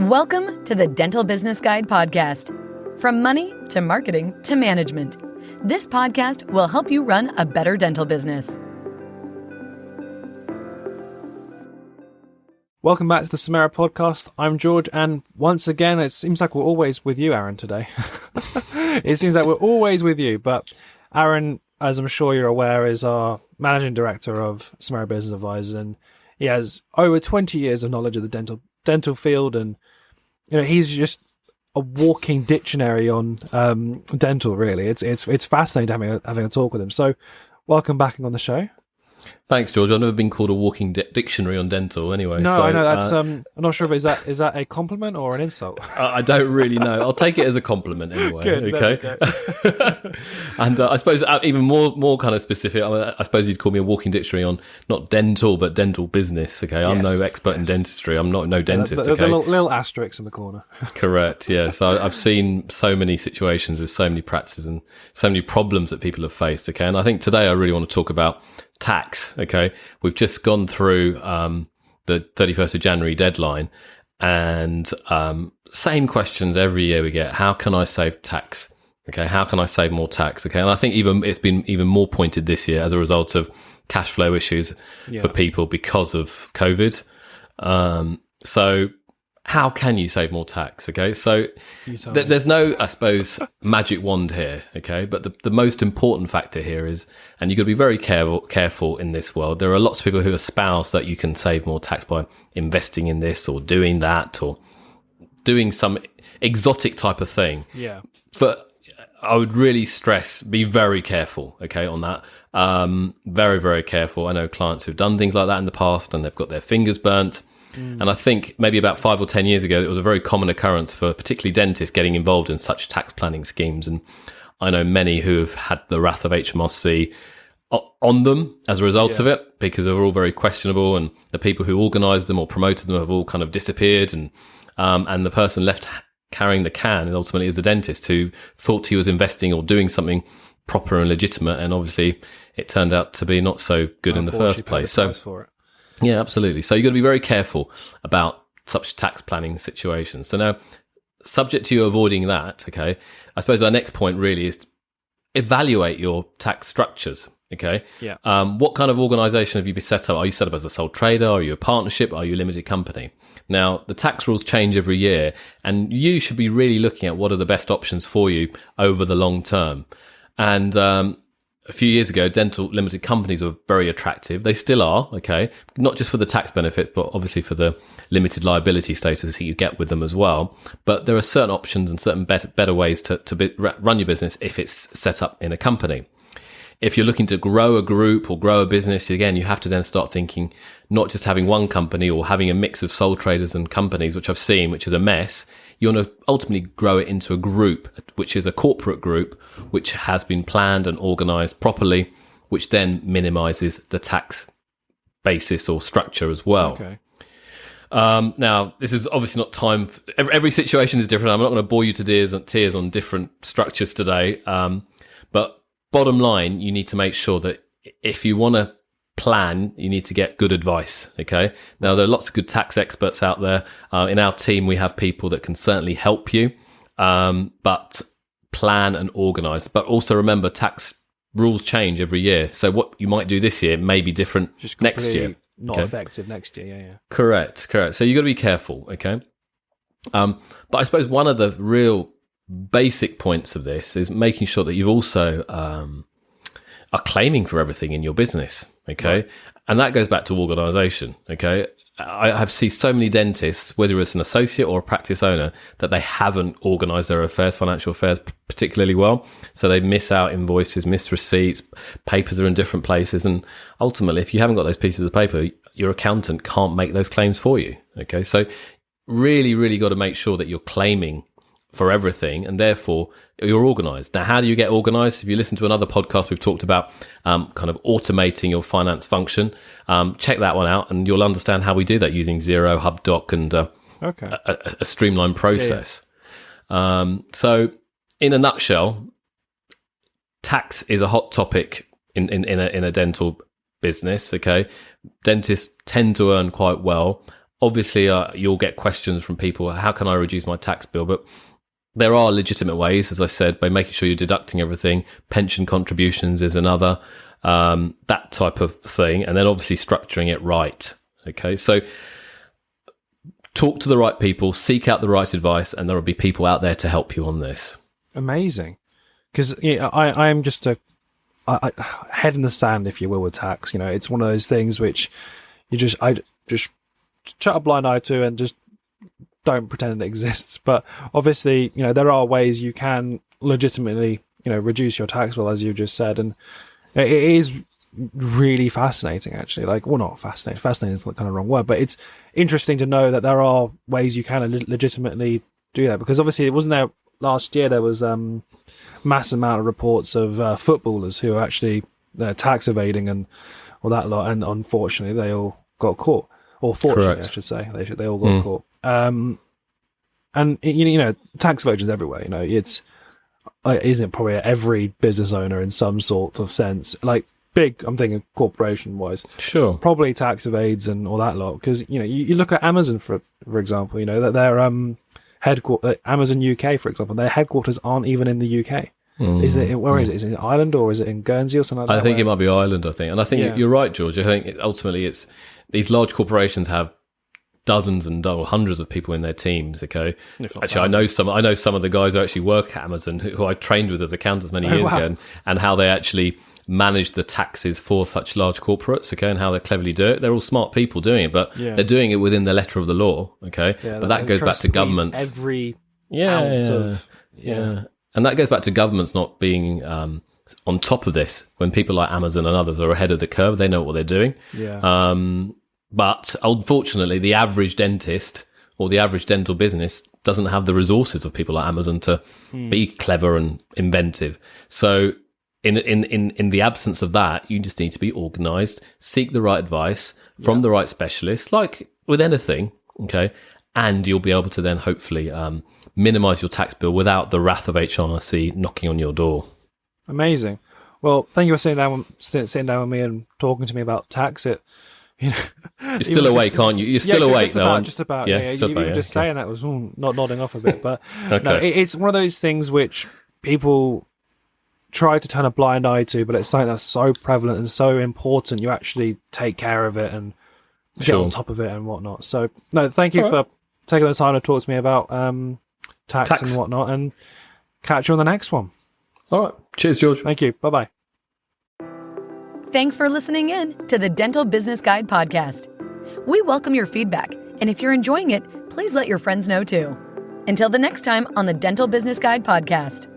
Welcome to the Dental Business Guide podcast. From money to marketing to management, this podcast will help you run a better dental business. Welcome back to the Samera podcast. I'm George, and once again, it seems like we're always with you, Aaron, today. It seems like we're always with you, but Aaron, as I'm sure you're aware, is our managing director of Samera Business Advisors, and he has over 20 years of knowledge of the dental field, and he's just a walking dictionary on dental. Really, it's fascinating having a talk with him. So, welcome back on the show. Thanks, George. I've never been called a walking dictionary on dental anyway. No, so, I know that's. I'm not sure if is that a compliment or an insult. I don't really know. I'll take it as a compliment anyway. Good, okay. And I suppose even more kind of specific. I suppose you'd call me a walking dictionary on not dental but dental business. Okay, I'm no expert in dentistry. I'm no dentist. The little asterisks in the corner. Correct. Yeah. So I've seen so many situations with so many practices and so many problems that people have faced. Okay, and I think today I really want to talk about tax. Okay, we've just gone through the 31st of January deadline, and same questions every year we get. How can I save tax? Okay, how can I save more tax? Okay, and I think it's been even more pointed this year as a result of cash flow issues for people because of COVID. So how can you save more tax? Okay, so there's no, I suppose, magic wand here. Okay, but the most important factor here is, and you've got to be very careful in this world. There are lots of people who espouse that you can save more tax by investing in this or doing that or doing some exotic type of thing. Yeah. But I would really stress, be very careful, okay, on that. Very, very careful. I know clients who've done things like that in the past and they've got their fingers burnt. And I think maybe about 5 or 10 years ago, it was a very common occurrence for particularly dentists getting involved in such tax planning schemes. And I know many who have had the wrath of HMRC on them as a result of it, because they're all very questionable, and the people who organised them or promoted them have all kind of disappeared, and the person left carrying the can ultimately is the dentist who thought he was investing or doing something proper and legitimate, and obviously it turned out to be not so good in the first place. So. Yeah, absolutely. So you've got to be very careful about such tax planning situations. So now, subject to you avoiding that, okay, I suppose our next point really is to evaluate your tax structures, okay? Yeah. What kind of organisation have you been set up? Are you set up as a sole trader? Are you a partnership? Are you a limited company? Now, the tax rules change every year, and you should be really looking at what are the best options for you over the long term. And a few years ago, dental limited companies were very attractive. They still are, okay? Not just for the tax benefit, but obviously for the limited liability status that you get with them as well. But there are certain options and certain better ways to run your business if it's set up in a company. If you're looking to grow a group or grow a business, again, you have to then start thinking not just having one company or having a mix of sole traders and companies, which I've seen, which is a mess. You want to ultimately grow it into a group, which is a corporate group, which has been planned and organised properly, which then minimises the tax basis or structure as well. Okay. Now, this is obviously not time. Every situation is different. I'm not going to bore you to tears on different structures today. But bottom line, you need to make sure that if you want to plan, you need to get good advice. Okay. Now, there are lots of good tax experts out there. In our team, we have people that can certainly help you, but plan and organize. But also remember, tax rules change every year. So what you might do this year may be different next year. Not effective next year. Yeah. Correct. So you got to be careful. Okay. But I suppose one of the real basic points of this is making sure that you've also are claiming for everything in your business. Okay. Right. And that goes back to organization. Okay. I have seen so many dentists, whether it's an associate or a practice owner, that they haven't organized their affairs, financial affairs particularly well. So they miss out invoices, miss receipts, papers are in different places. And ultimately, if you haven't got those pieces of paper, your accountant can't make those claims for you. Okay. So really, really got to make sure that you're claiming for everything, and therefore you're organized. Now, how do you get organized? If you listen to another podcast, we've talked about kind of automating your finance function. Check that one out, and you'll understand how we do that using Xero, HubDoc, and a streamlined process. So, in a nutshell, tax is a hot topic in a dental business. Okay, dentists tend to earn quite well obviously you'll get questions from people, how can I reduce my tax bill? But there are legitimate ways, as I said, by making sure you're deducting everything. Pension contributions is another, that type of thing. And then obviously structuring it right. Okay, so talk to the right people, seek out the right advice, and there will be people out there to help you on this. Amazing. Because I am just a head in the sand, if you will, with tax. It's one of those things which I just shut a blind eye to and just don't pretend it exists. But obviously, there are ways you can legitimately, reduce your tax bill, as you just said. And it is really fascinating, actually. Not fascinating. Fascinating is the kind of wrong word, but it's interesting to know that there are ways you can legitimately do that. Because obviously, it wasn't there last year. There was massive amount of reports of footballers who are actually tax evading and all that lot. And unfortunately, they all got caught. Or fortunately, Correct. I should say. They all got caught. And tax evasion is everywhere. It's isn't it probably every business owner in some sort of sense, big. I'm thinking corporation wise. Sure. Probably tax evades and all that lot. Because you look at Amazon for example. That their headquarters, Amazon UK for example, their headquarters aren't even in the UK. Is it? Where is it? Is it in Ireland or is it in Guernsey or something like that? I think it might be Ireland. And I think you're right, George. I think ultimately it's these large corporations have dozens and hundreds of people in their teams. Okay, actually, I know some of the guys who actually work at Amazon who I trained with as accountants many years ago, and how they actually manage the taxes for such large corporates. Okay, and how they cleverly do it. They're all smart people doing it, but they're doing it within the letter of the law. Okay, but that goes back to governments. Every ounce of and that goes back to governments not being on top of this. When people like Amazon and others are ahead of the curve, they know what they're doing. But unfortunately, the average dentist or the average dental business doesn't have the resources of people like Amazon to be clever and inventive. So in the absence of that, you just need to be organised, seek the right advice from the right specialist, like with anything, okay? And you'll be able to then hopefully minimise your tax bill without the wrath of HMRC knocking on your door. Amazing. Well, thank you for sitting down with me and talking to me about tax. You're still awake, aren't you? You're still awake, though. Just about. You were just saying that was not nodding off a bit, but no, it's one of those things which people try to turn a blind eye to, but it's something that's so prevalent and so important. You actually take care of it and get on top of it and whatnot. So, no, thank you for taking the time to talk to me about tax and whatnot, and catch you on the next one. All right. Cheers, George. Thank you. Bye-bye. Thanks for listening in to the Dental Business Guide podcast. We welcome your feedback, and if you're enjoying it, please let your friends know too. Until the next time on the Dental Business Guide podcast.